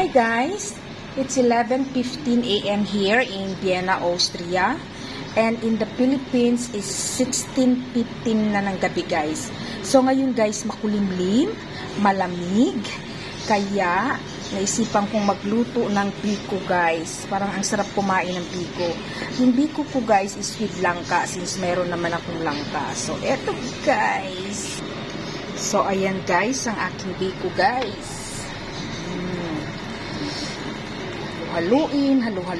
Hi guys, it's 11:15 a.m. here in Vienna, Austria. And in the Philippines is 16:15 na ng gabi guys. So ngayon guys, makulimlim, malamig. Kaya naisipan kong magluto ng biko guys. Parang ang sarap kumain ng biko. Yung biko ko guys is with langka since meron naman akong langka. So eto guys. So ayan guys, ang aking biko guys. Haluin hanggat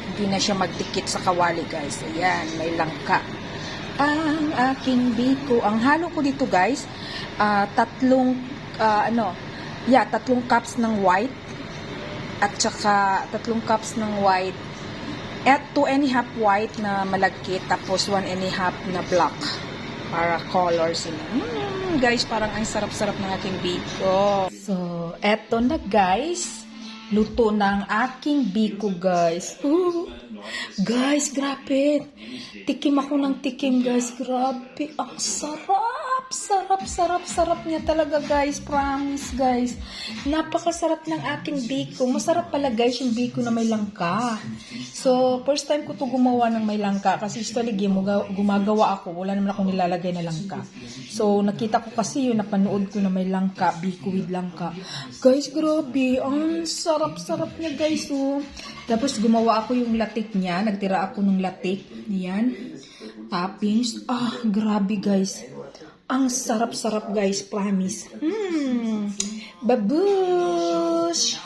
hindi na siya magdikit sa kawali guys. Ayan, may langka. Ang aking biko. Ang halo ko dito guys, tatlong cups ng white at saka 3 cups ng white at 2.5 white na malagkit tapos 1.5 na black para color sila. Guys, parang ang sarap-sarap ng aking biko. So, eto na guys. Luto ng aking biko guys. Guys, grabe. Tikim ako ng tikim guys. Grabe, ang sarap. Sarap niya talaga guys. Promise guys. Napakasarap ng aking biko. Masarap pala guys yung biko na may langka. So, first time ko to gumawa ng may langka. Kasi usually gumagawa ako. Wala naman akong nilalagay na langka. So, nakita ko kasi yun. Napanood ko na may langka. Biko with langka. Guys, grabe. Ang sarap niya guys. Oh. Tapos, gumawa ako yung latik niya. Nagtira ako ng latik. Ayan. Toppings. Grabe guys. Ang sarap-sarap guys, promise. Babush!